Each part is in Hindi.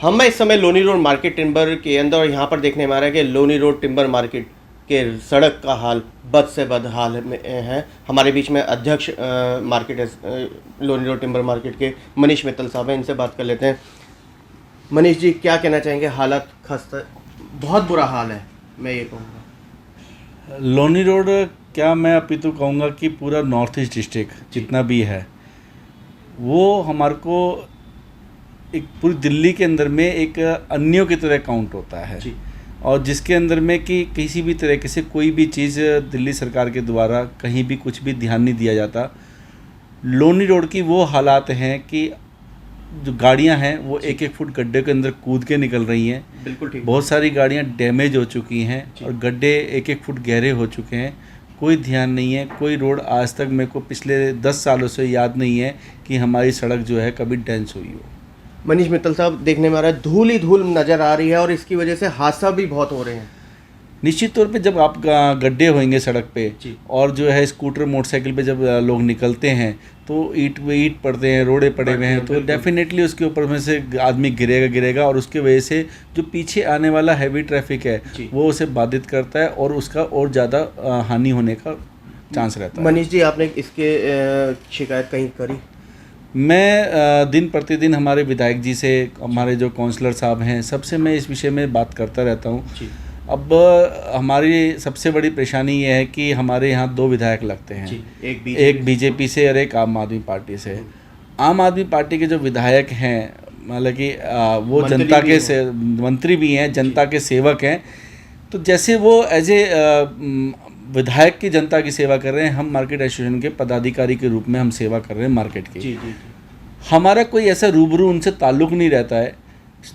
हम इस समय लोनी रोड मार्केट टिम्बर के अंदर और यहाँ पर देखने में आ रहा है कि लोनी रोड टिम्बर मार्केट के सड़क का हाल बद से बद हाल में है। हमारे बीच में अध्यक्ष लोनी रोड टिम्बर मार्केट के मनीष मित्तल साहब हैं, इनसे बात कर लेते हैं। मनीष जी, क्या कहना चाहेंगे? हालत खस्ता, बहुत बुरा हाल है, मैं ये कहूँगा। लोनी रोड क्या, मैं अपितु कहूँगा कि पूरा नॉर्थ ईस्ट डिस्ट्रिक्ट जितना भी है वो हमारे को एक पूरी दिल्ली के अंदर में एक अन्यों की तरह काउंट होता है जी। और जिसके अंदर में कि किसी भी तरीके से कोई भी चीज़ दिल्ली सरकार के द्वारा कहीं भी कुछ भी ध्यान नहीं दिया जाता। लोनी रोड की वो हालात हैं कि जो गाड़ियां हैं वो एक एक फुट गड्ढे के अंदर कूद के निकल रही हैं। बिल्कुल ठीक। बहुत सारी गाड़ियां डैमेज हो चुकी हैं और गड्ढे एक एक फुट गहरे हो चुके हैं। कोई ध्यान नहीं है, कोई रोड आज तक मेरे को पिछले 10 सालों से याद नहीं है कि हमारी सड़क जो है कभी डेंस हुई हो। मनीष मित्तल साहब, देखने में आ रहा है धूल ही धूल नज़र आ रही है और इसकी वजह से हादसा भी बहुत हो रहे हैं। निश्चित तौर पे जब आप गड्ढे होंगे सड़क पे जी। और जो है स्कूटर मोटरसाइकिल पे जब लोग निकलते हैं तो ईट पड़ते हैं, रोड़े पड़े हुए हैं, तो डेफिनेटली उसके ऊपर में से आदमी गिरेगा और उसके वजह से जो पीछे आने वाला हैवी ट्रैफिक है वो उसे बाधित करता है और उसका और ज़्यादा हानि होने का चांस रहता है। मनीष जी, आपने इसके शिकायत कहीं करी? मैं दिन प्रतिदिन हमारे विधायक जी से, हमारे जो काउंसलर साहब हैं, सबसे मैं इस विषय में बात करता रहता हूँ। अब हमारी सबसे बड़ी परेशानी ये है कि हमारे यहाँ 2 विधायक लगते हैं, एक बीजेपी से और एक आम आदमी पार्टी से। आम आदमी पार्टी के जो विधायक हैं, मतलब कि वो जनता के मंत्री भी हैं, जनता के सेवक हैं। तो जैसे वो एज ए विधायक की जनता की सेवा कर रहे हैं, हम मार्केट एसोसिएशन के पदाधिकारी के रूप में हम सेवा कर रहे हैं मार्केट की। हमारा कोई ऐसा रूबरू उनसे ताल्लुक़ नहीं रहता है।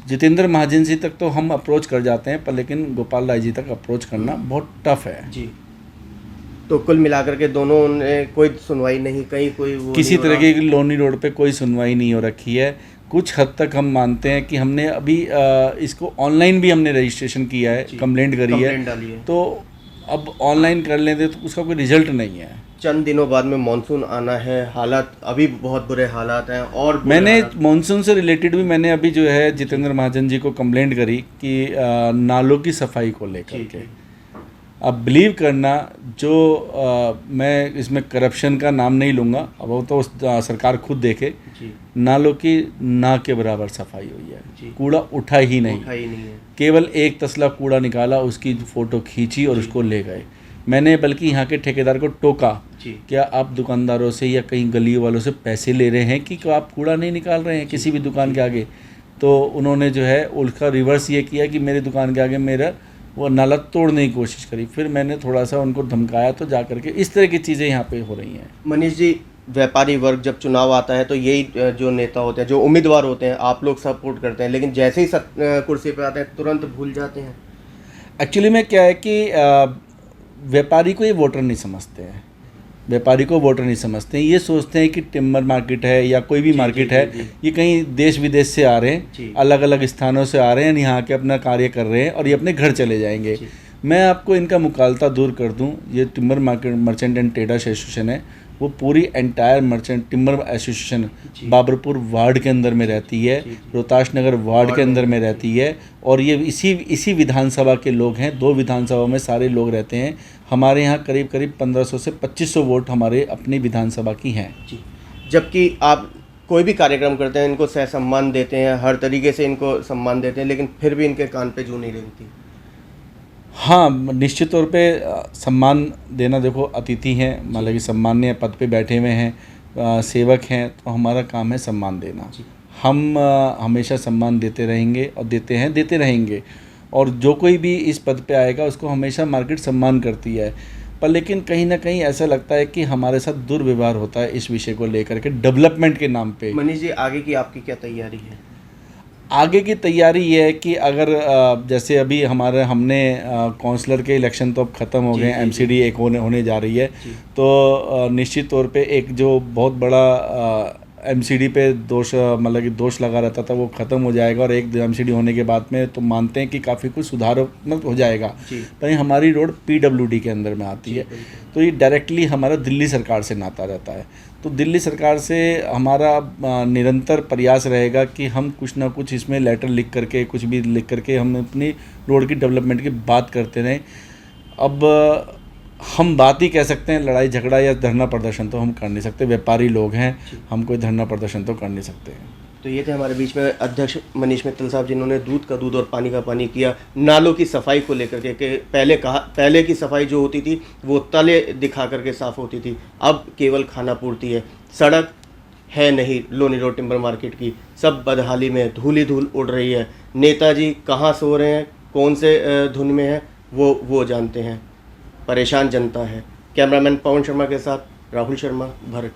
जितेंद्र महाजन जी तक तो हम अप्रोच कर जाते हैं, पर लेकिन गोपाल राय जी तक अप्रोच करना बहुत टफ है जी। तो कुल मिलाकर के दोनों ने कोई सुनवाई नहीं, कहीं कोई वो किसी तरह की लोनी रोड पे कोई सुनवाई नहीं हो रखी है। कुछ हद तक हम मानते हैं कि हमने अभी इसको ऑनलाइन भी हमने रजिस्ट्रेशन किया है, कंप्लेंट करी है, तो अब ऑनलाइन कर लेते तो उसका कोई रिजल्ट नहीं है। चंद दिनों बाद में मॉनसून आना है, हालात अभी बहुत बुरे हालात हैं। और मैंने मॉनसून से रिलेटेड भी मैंने अभी जो है जितेंद्र महाजन जी को कंप्लेंट करी कि नालों की सफाई को लेकर के। अब बिलीव करना, जो मैं इसमें करप्शन का नाम नहीं लूँगा, अब वो तो सरकार खुद देखे, नालों की ना के बराबर सफाई हुई है, कूड़ा उठा ही नहीं है। केवल एक तसला कूड़ा निकाला, उसकी फ़ोटो खींची और उसको ले गए। मैंने बल्कि यहाँ के ठेकेदार को टोका, क्या आप दुकानदारों से या कहीं गली वालों से पैसे ले रहे हैं कि आप कूड़ा नहीं निकाल रहे हैं किसी भी दुकान के आगे? तो उन्होंने जो है उसका रिवर्स ये किया कि मेरी दुकान के आगे मेरा वो नाला तोड़ने की कोशिश करी। फिर मैंने थोड़ा सा उनको धमकाया, तो जा करके इस तरह की चीज़ें यहाँ पे हो रही हैं। मनीष जी, व्यापारी वर्ग जब चुनाव आता है तो यही जो नेता होते हैं, जो उम्मीदवार होते हैं, आप लोग सपोर्ट करते हैं, लेकिन जैसे ही कुर्सी पे आते हैं तुरंत भूल जाते हैं। एक्चुअली में क्या है कि व्यापारी को ये वोटर नहीं समझते हैं, व्यापारी को वोटर नहीं समझते हैं। ये सोचते हैं कि टिम्बर मार्केट है या कोई भी मार्केट है, ये कहीं देश विदेश से आ रहे हैं, अलग अलग स्थानों से आ रहे हैं, यहाँ के अपना कार्य कर रहे हैं और ये अपने घर चले जाएंगे। मैं आपको इनका मुकालता दूर कर दूं, ये timber market merchant and traders association है, वो पूरी entire merchant timber association Babarpur ward के अंदर में रहती है, रोहताश नगर वार्ड के अंदर में रहती है और ये इसी विधानसभा के लोग हैं। 2 विधानसभा में सारे लोग रहते हैं। हमारे यहाँ करीब 1500 से 2500 वोट हमारे अपनी विधानसभा की हैं। जबकि आप कोई भी कार्यक्रम करते हैं, इनको सह सम्मान देते हैं, हर तरीके से इनको सम्मान देते हैं, लेकिन फिर भी इनके कान पे जूं नहीं रेंगती। हाँ, निश्चित तौर पे सम्मान देना, देखो अतिथि हैं, मतलब कि सम्मान्य पद पे बैठे हुए हैं, सेवक हैं, तो हमारा काम है सम्मान देना। हम हमेशा सम्मान देते रहेंगे और देते रहेंगे और जो कोई भी इस पद पे आएगा उसको हमेशा मार्केट सम्मान करती है। पर लेकिन कहीं ना कहीं ऐसा लगता है कि हमारे साथ दुर्व्यवहार होता है इस विषय को लेकर के, डेवलपमेंट के नाम पे। मनीष जी, आगे की आपकी क्या तैयारी है? आगे की तैयारी ये है कि अगर जैसे अभी हमने काउंसलर के इलेक्शन तो अब ख़त्म हो गए, एमसीडी एक होने जा रही है, तो निश्चित तौर पे एक जो बहुत बड़ा एमसीडी पे दोष मतलब कि दोष लगा रहता था वो ख़त्म हो जाएगा और एक एमसीडी होने के बाद में तो मानते हैं कि काफ़ी कुछ सुधारात्मक हो जाएगा। पर हमारी रोड पीडब्ल्यूडी के अंदर में आती है, तो ये डायरेक्टली हमारा दिल्ली सरकार से नाता रहता है। तो दिल्ली सरकार से हमारा निरंतर प्रयास रहेगा कि हम कुछ ना कुछ इसमें लेटर लिख करके, कुछ भी लिख करके हम अपनी रोड की डेवलपमेंट की बात करते रहें। अब हम बात ही कह सकते हैं, लड़ाई झगड़ा या धरना प्रदर्शन तो हम कर नहीं सकते, व्यापारी लोग हैं, हम कोई धरना प्रदर्शन तो कर नहीं सकते हैं। तो ये थे हमारे बीच में अध्यक्ष मनीष मित्तल साहब, जिन्होंने दूध का दूध और पानी का पानी किया, नालों की सफाई को लेकर के कि पहले की सफाई जो होती थी वो तले दिखा करके साफ़ होती थी, अब केवल खाना पूर्ति है। सड़क है नहीं लोनी रोड टिम्बर मार्केट की, सब बदहाली में धूल ही धूल उड़ रही है। नेताजी कहाँ सो रहे हैं, कौन से धुन में है, वो जानते हैं। परेशान जनता है। कैमरामैन पवन शर्मा के साथ राहुल शर्मा, भारत।